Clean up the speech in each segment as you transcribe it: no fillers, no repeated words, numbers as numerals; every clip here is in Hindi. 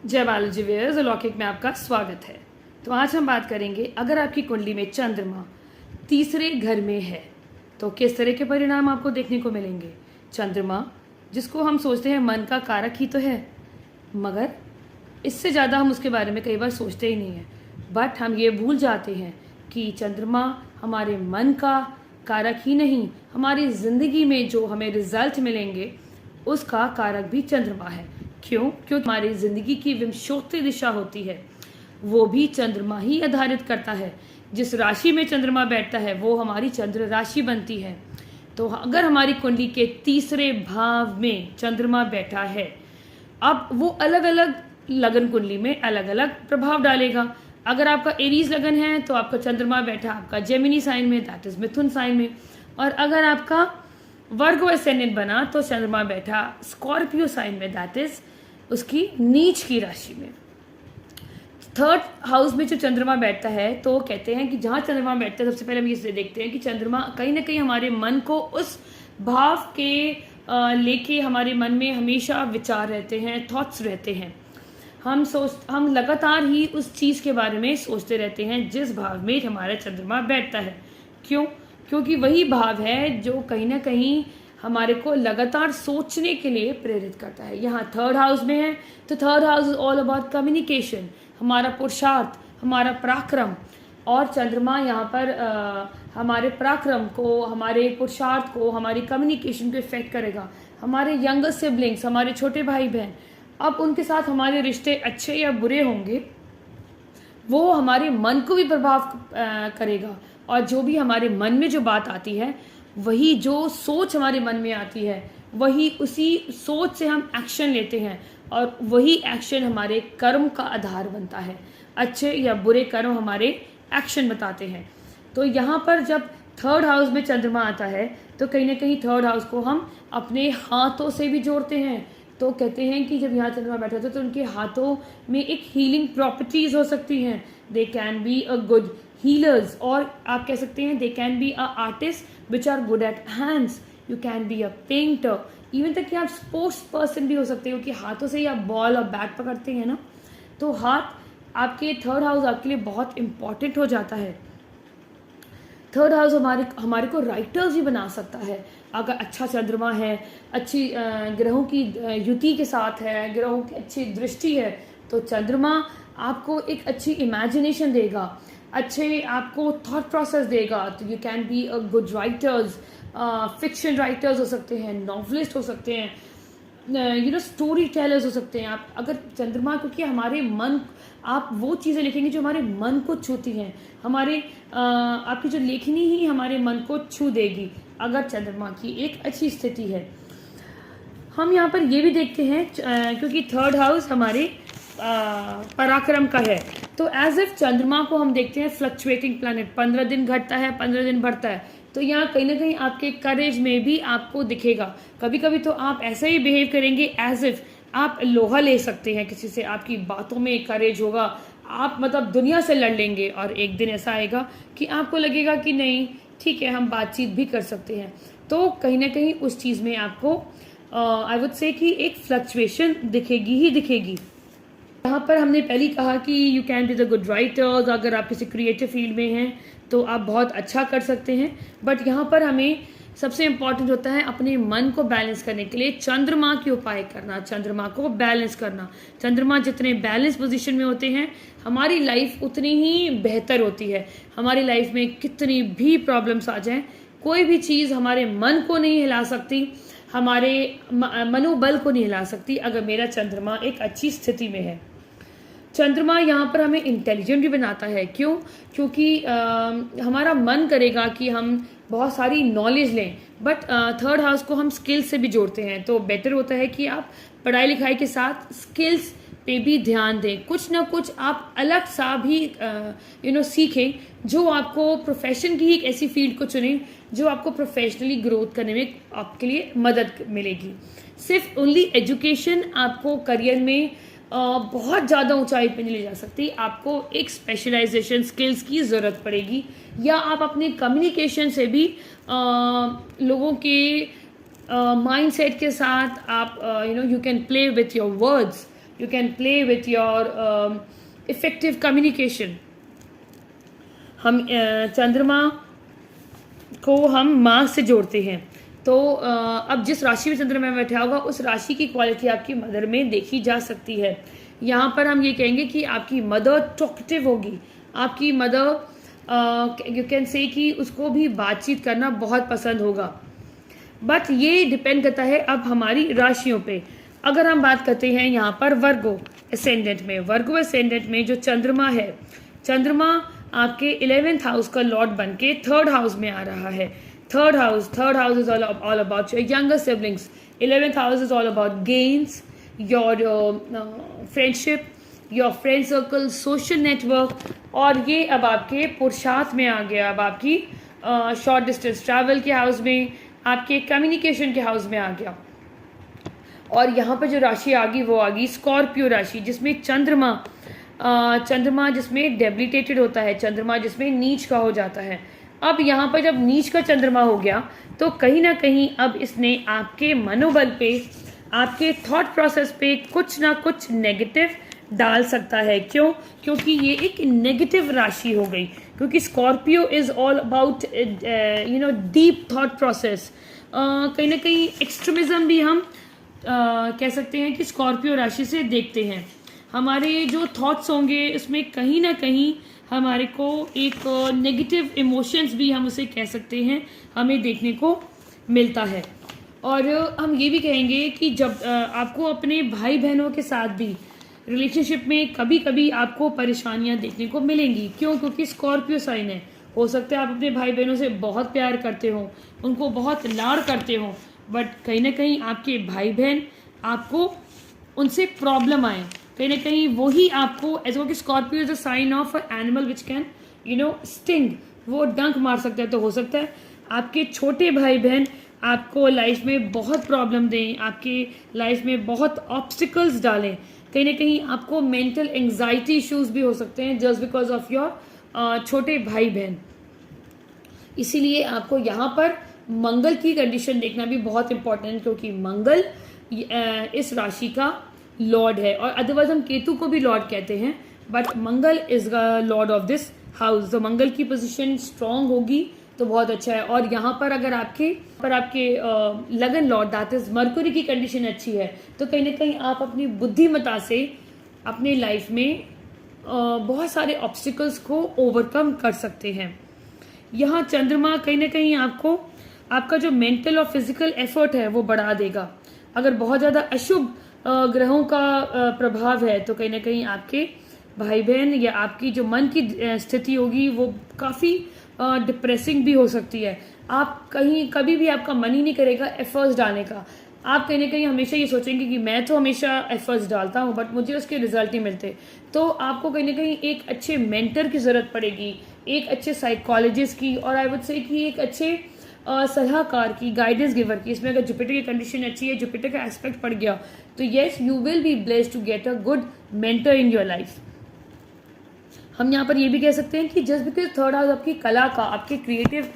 जय बालाजी व्यूअर्स, अलौकिक में आपका स्वागत है। तो आज हम बात करेंगे, अगर आपकी कुंडली में चंद्रमा तीसरे घर में है तो किस तरह के परिणाम आपको देखने को मिलेंगे। चंद्रमा जिसको हम सोचते हैं मन का कारक ही तो है, मगर इससे ज़्यादा हम उसके बारे में कई बार सोचते ही नहीं हैं। बट हम ये भूल जाते हैं कि चंद्रमा हमारे मन का कारक ही नहीं, हमारी ज़िंदगी में जो हमें रिजल्ट मिलेंगे उसका कारक भी चंद्रमा है। क्यों? क्योंकि हमारी ज़िंदगी की विंशोत्तरी दिशा होती है वो भी चंद्रमा ही आधारित करता है। जिस राशि में चंद्रमा बैठता है वो हमारी चंद्र राशि बनती है। तो अगर हमारी कुंडली के तीसरे भाव में चंद्रमा बैठा है, अब वो अलग अलग लगन कुंडली में अलग अलग प्रभाव डालेगा। अगर आपका एरीज लगन है तो आपका चंद्रमा बैठा आपका जेमिनी साइन में, दैट इज मिथुन साइन में। और अगर आपका वर्गो एसेंडेंट बना तो चंद्रमा बैठा स्कॉर्पियो साइन में, दैट इज उसकी नीच की राशि में। थर्ड हाउस में जो चंद्रमा बैठता है तो कहते हैं कि जहाँ चंद्रमा बैठता है, सबसे पहले हम इसे देखते हैं कि चंद्रमा कहीं ना कहीं हमारे मन को उस भाव के लेके हमारे मन में हमेशा विचार रहते हैं, थॉट्स रहते हैं। हम लगातार ही उस चीज़ के बारे में सोचते रहते हैं जिस भाव में हमारा चंद्रमा बैठता है। क्यों? क्योंकि वही भाव है जो कहीं ना कहीं हमारे को लगातार सोचने के लिए प्रेरित करता है। यहाँ थर्ड हाउस में है तो third house is all about communication, हमारा पुरुषार्थ, हमारा पराक्रम। और चंद्रमा यहाँ पर हमारे पराक्रम को, हमारे पुरुषार्थ को, हमारी कम्युनिकेशन को इफेक्ट करेगा। हमारे यंगर सिबलिंग्स, हमारे छोटे भाई बहन, अब उनके साथ हमारे रिश्ते अच्छे या बुरे होंगे, वो हमारे मन को भी प्रभाव करेगा। और जो भी हमारे मन में जो बात आती है, वही जो सोच हमारे मन में आती है, वही उसी सोच से हम एक्शन लेते हैं और वही एक्शन हमारे कर्म का आधार बनता है। अच्छे या बुरे कर्म हमारे एक्शन बताते हैं। तो यहाँ पर जब थर्ड हाउस में चंद्रमा आता है तो कहीं ना कहीं थर्ड हाउस को हम अपने हाथों से भी जोड़ते हैं। तो कहते हैं कि जब यहाँ चंद्रमा बैठा होता है तो उनके हाथों में एक हीलिंग प्रॉपर्टीज हो सकती हैं। They can be a good healers, और आप कह सकते हैं they can be a artist which are good at hands, you can be a painter, even तक कि आप स्पोर्ट्स पर्सन भी हो सकते हो कि हाथों से ही आप बॉल और बैट पकड़ते हैं ना। तो हाथ आपके थर्ड हाउस आपके लिए बहुत इंपॉर्टेंट हो जाता है। थर्ड हाउस हमारे को राइटर्स भी बना सकता है। अगर अच्छा चंद्रमा है, अच्छी ग्रहों की युति के साथ है, ग्रहों की अच्छी दृष्टि है, तो चंद्रमा आपको एक अच्छी इमेजिनेशन देगा, अच्छे आपको थॉट प्रोसेस देगा। तो you can be a good writers, fiction writers हो सकते हैं, नॉवलिस्ट हो सकते हैं, स्टोरी टेलर्स हो सकते हैं आप। अगर चंद्रमा, क्योंकि हमारे मन, आप वो चीज़ें लिखेंगे जो हमारे मन को छूती हैं, हमारे आपकी जो लेखनी ही हमारे मन को छू देगी अगर चंद्रमा की एक अच्छी स्थिति है। हम यहाँ पर ये भी देखते हैं क्योंकि थर्ड हाउस हमारे पराक्रम का है, तो एज इफ चंद्रमा को हम देखते हैं फ्लक्चुएटिंग प्लैनेट, 15 दिन घटता है, 15 दिन बढ़ता है। तो यहाँ कहीं ना कहीं आपके करेज में भी आपको दिखेगा। कभी कभी तो आप ऐसे ही बिहेव करेंगे एज इफ आप लोहा ले सकते हैं किसी से, आपकी बातों में करेज होगा, आप मतलब दुनिया से लड़ लेंगे। और एक दिन ऐसा आएगा कि आपको लगेगा कि नहीं ठीक है, हम बातचीत भी कर सकते हैं। तो कहीं ना कहीं उस चीज़ में आपको आई वुड से कि एक फ्लक्चुएशन दिखेगी ही दिखेगी। यहाँ पर हमने पहले कहा कि you can be the good writers, अगर आप किसी क्रिएटिव फील्ड में हैं तो आप बहुत अच्छा कर सकते हैं। बट यहाँ पर हमें सबसे इम्पॉर्टेंट होता है अपने मन को बैलेंस करने के लिए चंद्रमा के उपाय करना, चंद्रमा को बैलेंस करना। चंद्रमा जितने बैलेंस पोजीशन में होते हैं, हमारी लाइफ उतनी ही बेहतर होती है। हमारी लाइफ में कितनी भी प्रॉब्लम्स आ जाएं, कोई भी चीज़ हमारे मन को नहीं हिला सकती, हमारे मनोबल को नहीं हिला सकती अगर मेरा चंद्रमा एक अच्छी स्थिति में है। चंद्रमा यहाँ पर हमें इंटेलिजेंट भी बनाता है। क्यों? क्योंकि हमारा मन करेगा कि हम बहुत सारी नॉलेज लें, बट थर्ड हाउस को हम स्किल्स से भी जोड़ते हैं। तो बेटर होता है कि आप पढ़ाई लिखाई के साथ स्किल्स पे भी ध्यान दें, कुछ ना कुछ आप अलग सा भी सीखें, जो आपको प्रोफेशन की एक ऐसी फील्ड को चुनें जो आपको प्रोफेशनली ग्रोथ करने में आपके लिए मदद मिलेगी। सिर्फ ओनली एजुकेशन आपको करियर में बहुत ज़्यादा ऊंचाई पे नहीं ले जा सकती। आपको एक स्पेशलाइजेशन स्किल्स की ज़रूरत पड़ेगी, या आप अपने कम्युनिकेशन से भी लोगों के माइंडसेट के साथ आप you can play with your words. you can play with your effective communication. हम चंद्रमा को हम मार्स से जोड़ते हैं, तो अब जिस राशि में चंद्रमा बैठा होगा उस राशि की क्वालिटी आपकी मदर में देखी जा सकती है। यहाँ पर हम ये कहेंगे कि आपकी मदर टॉकटिव होगी, आपकी मदर यू कैन से कि उसको भी बातचीत करना बहुत पसंद होगा। बट ये डिपेंड करता है अब हमारी राशियों पे। अगर हम बात करते हैं यहाँ पर वर्गो एसेंडेंट में, वर्गो एसेंडेंट में जो चंद्रमा है, चंद्रमा आपके 11th हाउस का लॉर्ड बन के 3rd हाउस में आ रहा है। Third house is all about your younger siblings. 11th house is all about gains, your friendship, your friend circle, social network. और ये अब आपके पुरुषार्थ में आ गया, अब आपकी शॉर्ट डिस्टेंस ट्रैवल के हाउस में, आपके कम्युनिकेशन के हाउस में आ गया। और यहाँ पर जो राशि आ गई वो आ गई स्कॉर्पियो राशि, जिसमें चंद्रमा जिसमें डेबिलिटेटेड होता है, चंद्रमा जिसमें नीच का हो जाता है। अब यहाँ पर जब नीच का चंद्रमा हो गया तो कहीं ना कहीं अब इसने आपके मनोबल पे, आपके थॉट प्रोसेस पे कुछ ना कुछ नेगेटिव डाल सकता है। क्यों? क्योंकि ये एक नेगेटिव राशि हो गई, क्योंकि Scorpio is all about deep thought process. कहीं ना कहीं एक्सट्रीमिज्म भी हम कह सकते हैं कि स्कॉर्पियो राशि से देखते हैं। हमारे जो थॉट्स होंगे उसमें कहीं ना कहीं हमारे को एक नेगेटिव इमोशंस भी हम उसे कह सकते हैं हमें देखने को मिलता है। और हम ये भी कहेंगे कि जब आपको अपने भाई बहनों के साथ भी रिलेशनशिप में कभी कभी आपको परेशानियां देखने को मिलेंगी। क्यों? क्योंकि स्कॉर्पियो साइन है। हो सकता है आप अपने भाई बहनों से बहुत प्यार करते हो, उनको बहुत लाड़ करते हो, बट कहीं ना कहीं आपके भाई बहन आपको उनसे प्रॉब्लम आए, कहीं ना कहीं वही आपको एज कि Scorpio is a sign of a animal which can sting, वो डंक मार सकता है। तो हो सकता है आपके छोटे भाई बहन आपको लाइफ में बहुत प्रॉब्लम दें, आपके लाइफ में बहुत ऑब्स्टिकल्स डालें, कहीं ना कहीं आपको मेंटल एंजाइटी इश्यूज भी हो सकते हैं जस्ट बिकॉज ऑफ योर छोटे भाई बहन। इसीलिए आपको यहाँ पर मंगल की कंडीशन देखना भी बहुत इंपॉर्टेंट, क्योंकि मंगल इस राशि का लॉर्ड है। और अदरवाइज हम केतु को भी लॉर्ड कहते हैं, but Mangal is Lord of this house. तो मंगल की पोजीशन स्ट्रांग होगी तो बहुत अच्छा है। और यहाँ पर अगर आपके लगन लॉर्ड दैट इज मरकुरी की कंडीशन अच्छी है, तो कहीं ना कहीं आप अपनी बुद्धिमत्ता से अपने लाइफ में बहुत सारे ऑब्स्टिकल्स को ओवरकम कर सकते हैं। यहाँ चंद्रमा कहीं ना कहीं आपको आपका जो मेंटल और फिजिकल एफर्ट है वो बढ़ा देगा। अगर बहुत ज़्यादा अशुभ ग्रहों का प्रभाव है तो कहीं ना कहीं आपके भाई बहन या आपकी जो मन की स्थिति होगी वो काफ़ी डिप्रेसिंग भी हो सकती है। आप कभी भी आपका मन ही नहीं करेगा एफर्ट्स डालने का। आप कहीं ना कहीं हमेशा ये सोचेंगे कि मैं तो हमेशा एफर्ट्स डालता हूँ बट मुझे उसके रिजल्ट नहीं मिलते। तो आपको कहीं ना कहीं एक अच्छे मेंटर की ज़रूरत पड़ेगी, एक अच्छे साइकोलॉजिस्ट की, और आई वुड से कि एक अच्छे सलाहकार की, गाइडेंस गिवर की। इसमें अगर जुपिटर की कंडीशन अच्छी है, जुपिटर का एस्पेक्ट पड़ गया, तो yes you will be blessed to get a good mentor in your life. हम यहाँ पर ये भी कह सकते हैं कि जस्ट बिकॉज 3rd हाउस आपकी कला का, आपके क्रिएटिव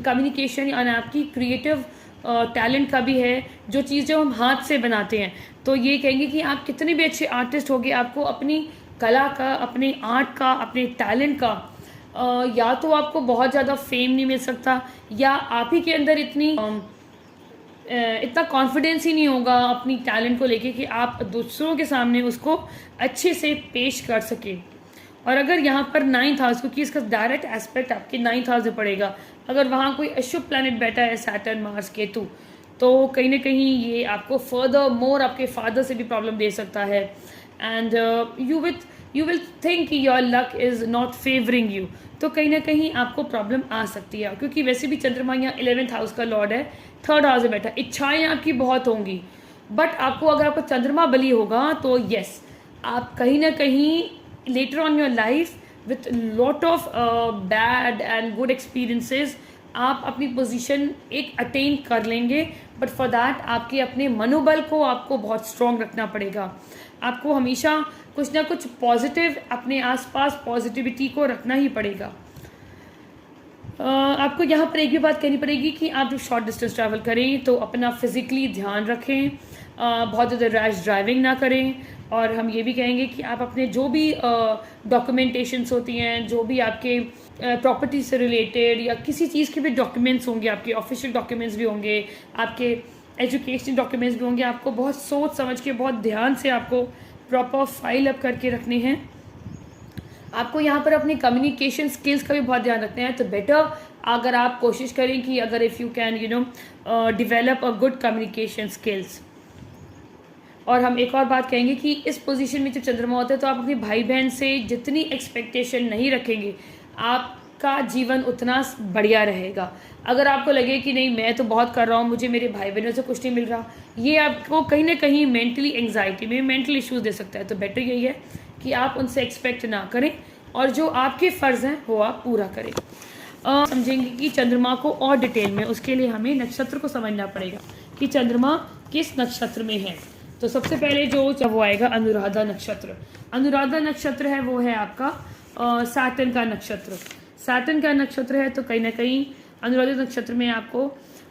कम्युनिकेशन यानी आपकी क्रिएटिव टैलेंट का भी है, जो चीज़ जो हम हाथ से बनाते हैं, तो ये कहेंगे कि आप कितने भी अच्छे आर्टिस्ट होगे, आपको अपनी कला का, अपने आर्ट का, अपने टैलेंट का या तो आपको बहुत ज़्यादा फेम नहीं मिल सकता, या आप ही के अंदर इतना कॉन्फिडेंस ही नहीं होगा अपनी टैलेंट को लेके कि आप दूसरों के सामने उसको अच्छे से पेश कर सके। और अगर यहाँ पर 9th हाउस, क्योंकि इसका डायरेक्ट एस्पेक्ट आपके 9th हाउस में पड़ेगा, अगर वहाँ कोई अशुभ प्लैनेट बैठा है, सैटर्न, मार्स, केतु, तो कहीं ना कहीं ये आपको फर्दर मोर आपके फादर से भी प्रॉब्लम दे सकता है। एंड यू विल थिंक कि your luck is not favouring you, तो कहीं ना कहीं आपको प्रॉब्लम आ सकती है। क्योंकि वैसे भी चंद्रमा यहाँ 11th हाउस का लॉर्ड है, 3rd हाउस में बैठा, इच्छाएं आपकी बहुत होंगी, बट आपको अगर आपको चंद्रमा बली होगा तो यस, आप कहीं ना कहीं later on your life with lot of bad and good experiences आप अपनी पोजीशन एक अटेन कर लेंगे। बट फॉर दैट आपके अपने मनोबल को आपको बहुत स्ट्रॉन्ग रखना पड़ेगा। आपको हमेशा कुछ ना कुछ पॉजिटिव, अपने आसपास पॉजिटिविटी को रखना ही पड़ेगा। आपको यहाँ पर एक भी बात कहनी पड़ेगी कि आप जब शॉर्ट डिस्टेंस ट्रैवल करें तो अपना फिजिकली ध्यान रखें, बहुत ज़्यादा रैश ड्राइविंग ना करें। और हम ये भी कहेंगे कि आप अपने जो भी डॉक्यूमेंटेशंस होती हैं, जो भी आपके प्रॉपर्टी से रिलेटेड या किसी चीज़ के भी डॉक्यूमेंट्स होंगे, आपके ऑफिशियल डॉक्यूमेंट्स भी होंगे, आपके एजुकेशनल डॉक्यूमेंट्स भी होंगे, आपको बहुत सोच समझ के बहुत ध्यान से आपको प्रॉपर फाइल अप करके रखने हैं। आपको यहाँ पर अपनी कम्युनिकेशन स्किल्स का भी बहुत ध्यान रखना है। तो बेटर अगर आप कोशिश करें कि अगर if you can develop a good communication skills. और हम एक और बात कहेंगे कि इस पोजीशन में जब चंद्रमा होता है तो आप अपने भाई बहन से जितनी एक्सपेक्टेशन नहीं रखेंगे, आपका जीवन उतना बढ़िया रहेगा। अगर आपको लगे कि नहीं मैं तो बहुत कर रहा हूँ, मुझे मेरे भाई बहनों से कुछ नहीं मिल रहा, ये आपको कहीं ना कहीं मेंटली एंग्जाइटी में मेंटल इश्यूज दे सकता है। तो बेटर यही है कि आप उनसे एक्सपेक्ट ना करें और जो आपके फ़र्ज़ हैं वो आप पूरा करें। समझेंगे कि चंद्रमा को और डिटेल में, उसके लिए हमें नक्षत्र को समझना पड़ेगा कि चंद्रमा किस नक्षत्र में है। तो सबसे पहले जो वो आएगा अनुराधा नक्षत्र। अनुराधा नक्षत्र है वो है आपका सैटर्न का नक्षत्र। सैटर्न का नक्षत्र है तो कहीं ना कहीं अनुराधा नक्षत्र में आपको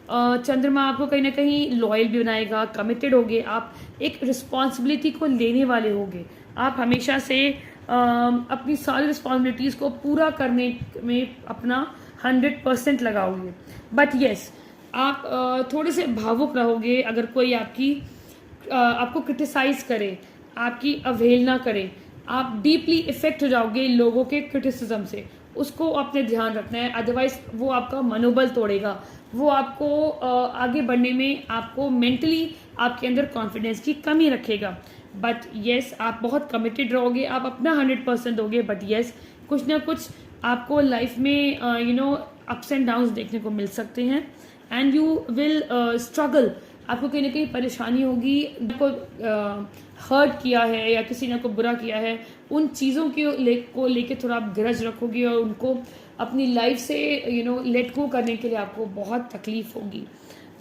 चंद्रमा आपको कहीं ना कहीं लॉयल भी बनाएगा, कमिटेड होगे, आप एक रिस्पॉन्सिबिलिटी को लेने वाले होंगे। आप हमेशा से अपनी सारी रिस्पॉन्सिबिलिटीज़ को पूरा करने में अपना 100% लगाओगे। बट येस, आप थोड़े से भावुक रहोगे अगर कोई आपको क्रिटिसाइज़ करे, आपकी अवहेलना करे, आप डीपली इफेक्ट हो जाओगे लोगों के क्रिटिसिज्म से। उसको अपने ध्यान रखना है, अदरवाइज वो आपका मनोबल तोड़ेगा, वो आपको आगे बढ़ने में, आपको मेंटली आपके अंदर कॉन्फिडेंस की कमी रखेगा। बट येस, आप बहुत कमिटेड रहोगे, आप अपना 100% दोगे। बट येस, कुछ ना कुछ आपको लाइफ में अप्स एंड डाउन्स देखने को मिल सकते हैं एंड यू विल स्ट्रगल। आपको कहीं ना कहीं परेशानी होगी, को हर्ट किया है या किसी ने को बुरा किया है, उन चीज़ों को लेके थोड़ा आप ग्रज रखोगे और उनको अपनी लाइफ से लेट गो करने के लिए आपको बहुत तकलीफ होगी।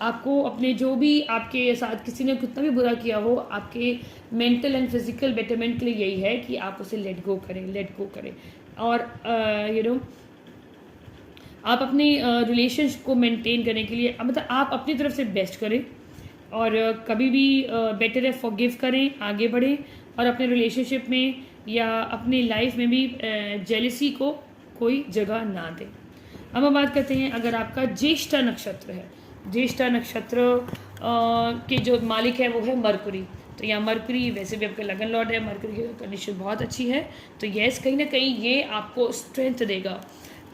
आपको अपने जो भी आपके साथ किसी ने कितना भी बुरा किया हो, आपके मेंटल एंड फिजिकल बेटरमेंट के लिए यही है कि आप उसे लेट गो करें। और आप अपने रिलेशनशिप को मेंटेन करने के लिए मतलब आप अपनी तरफ से बेस्ट करें और कभी भी बेटर है फॉरगिव करें, आगे बढ़ें और अपने रिलेशनशिप में या अपनी लाइफ में भी जेलसी को कोई जगह ना दें। अब हम बात करते हैं अगर आपका ज्येष्ठा नक्षत्र है। ज्येष्ठा नक्षत्र के जो मालिक है वो है मरकुरी। तो यहाँ मरकुरी वैसे भी आपका लगन लॉर्ड है, मरकुरी की कंडीशन बहुत अच्छी है। तो यस, कहीं ना कहीं ये आपको स्ट्रेंथ देगा,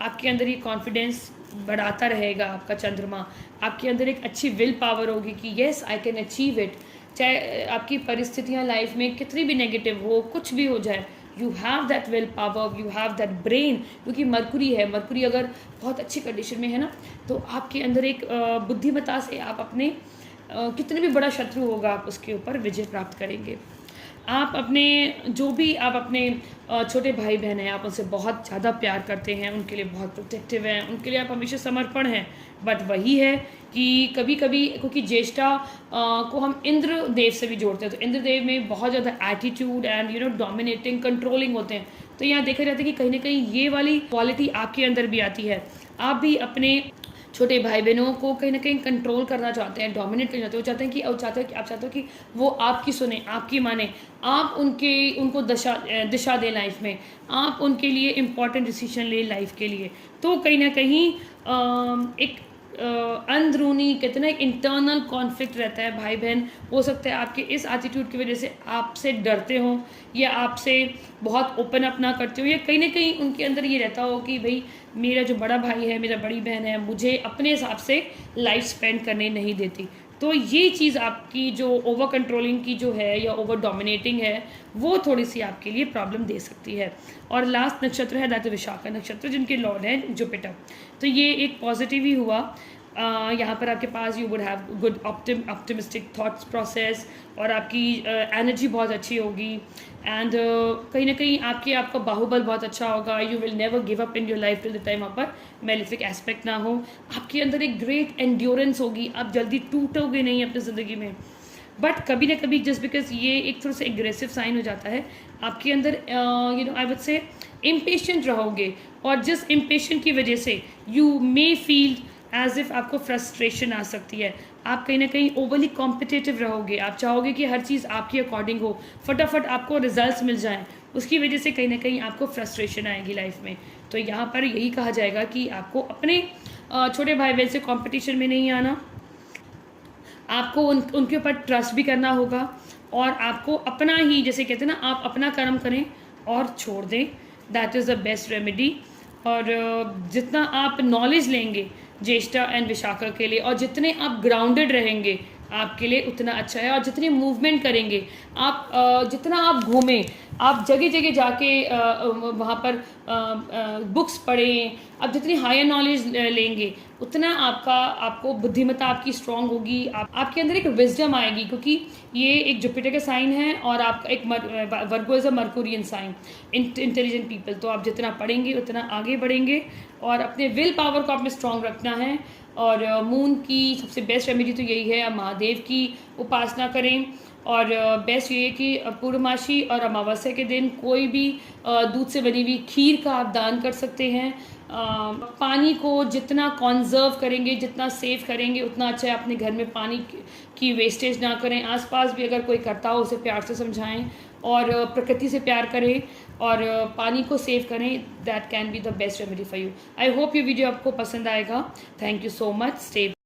आपके अंदर ये कॉन्फिडेंस बढ़ाता रहेगा। आपका चंद्रमा आपके अंदर एक अच्छी विल पावर होगी कि yes I can achieve it. चाहे आपकी परिस्थितियाँ लाइफ में कितनी भी नेगेटिव हो, कुछ भी हो जाए, you have that will power, you have that brain. क्योंकि मरकुरी है, मरकुरी अगर बहुत अच्छी कंडीशन में है ना, तो आपके अंदर एक बुद्धिमत्ता से आप अपने कितने भी बड़ा शत्रु होगा आप उसके ऊपर विजय प्राप्त करेंगे। आप अपने जो भी आप अपने छोटे भाई बहन हैं, आप उनसे बहुत ज़्यादा प्यार करते हैं, उनके लिए बहुत प्रोटेक्टिव हैं, उनके लिए आप हमेशा समर्पण हैं। बट वही है कि कभी कभी क्योंकि ज्येष्ठा को हम इंद्र देव से भी जोड़ते हैं, तो इंद्र देव में बहुत ज़्यादा एटीट्यूड एंड डोमिनेटिंग कंट्रोलिंग होते हैं। तो यहाँ देखा जाता है कि कहीं ना कहीं ये वाली क्वालिटी आपके अंदर भी आती है। आप भी अपने छोटे भाई बहनों को कहीं ना कहीं कंट्रोल करना चाहते हैं, डोमिनेट करना चाहते हैं। वो चाहते हैं कि आप चाहते हो कि वो आपकी सुने, आपकी माने, आप उनको दिशा दें लाइफ में, आप उनके लिए इम्पॉर्टेंट डिसीजन लें लाइफ के लिए। तो कहीं ना कहीं एक अंदरूनी कितना इंटरनल कॉन्फ्लिक्ट रहता है। भाई बहन हो सकता है आपके इस एटीट्यूड की वजह से आपसे डरते हो या आपसे बहुत ओपन अप ना करते हो, या कहीं ना कहीं उनके अंदर ये रहता हो कि भाई मेरा जो बड़ा भाई है, मेरा बड़ी बहन है, मुझे अपने हिसाब से लाइफ स्पेंड करने नहीं देती। तो ये चीज़ आपकी जो ओवर कंट्रोलिंग की जो है या ओवर डोमिनेटिंग है, वो थोड़ी सी आपके लिए प्रॉब्लम दे सकती है। और लास्ट नक्षत्र है दैट विशाखा नक्षत्र, जिनके लॉर्ड हैं जुपिटर। तो ये एक पॉजिटिव ही हुआ। यहाँ पर आपके पास you would have good optimistic thoughts process और आपकी एनर्जी बहुत अच्छी होगी एंड कहीं ना कहीं आपका बाहुबल बहुत अच्छा होगा। You will never give up in your life till the time आप पर मेलिफिक एस्पेक्ट ना हो। आपके अंदर एक ग्रेट एंड्योरेंस होगी, आप जल्दी टूटोगे नहीं अपनी ज़िंदगी में। बट कभी ना कभी जस्ट बिकॉज ये एक थोड़ा सा एग्रेसिव साइन हो जाता है आपके अंदर, आई वुड से इम्पेशेंट रहोगे और जिस इम्पेशेंट की वजह से you may feel as if आपको फ्रस्ट्रेशन आ सकती है, आप कहीं ना कहीं ओवरली कॉम्पिटिटिव रहोगे, आप चाहोगे कि हर चीज़ आपकी अकॉर्डिंग हो, फटाफट आपको रिजल्ट्स मिल जाएं, उसकी वजह से कहीं ना कहीं आपको फ्रस्ट्रेशन आएगी लाइफ में। तो यहाँ पर यही कहा जाएगा कि आपको अपने छोटे भाई बहन से कॉम्पिटिशन में नहीं आना, आपको उनके ऊपर ट्रस्ट भी करना होगा, और आपको अपना ही, जैसे कहते हैं ना, आप अपना कर्म करें और छोड़ दें, that is the best remedy. और जितना आप नॉलेज लेंगे ज्येष्ठा एंड विशाखा के लिए, और जितने आप ग्राउंडेड रहेंगे आपके लिए उतना अच्छा है, और जितनी मूवमेंट करेंगे आप, जितना आप घूमें, आप जगह जगह जाके वहाँ पर बुक्स पढ़ें, आप जितनी हायर नॉलेज लेंगे उतना आपको बुद्धिमत्ता आपकी स्ट्रांग होगी, आपके अंदर एक विजडम आएगी, क्योंकि ये एक जुपिटर का साइन है और आपका एक Virgo is a Mercurian sign, intelligent people. तो आप जितना पढ़ेंगे उतना आगे बढ़ेंगे, और अपने विल पावर को आपने स्ट्रांग रखना है। और मून की सबसे बेस्ट रेमेडी तो यही है, आप महादेव की उपासना करें। और बेस्ट ये है कि पूर्णमासी और अमावस्या के दिन कोई भी दूध से बनी हुई खीर का आप दान कर सकते हैं। पानी को जितना कॉन्जर्व करेंगे, जितना सेव करेंगे उतना अच्छा है। अपने घर में पानी की वेस्टेज ना करें, आसपास भी अगर कोई करता हो उसे प्यार से समझाएं, और प्रकृति से प्यार करें और पानी को सेव करें। That can be the best remedy for you. I hope ये वीडियो आपको पसंद आएगा। Thank you so much. Stay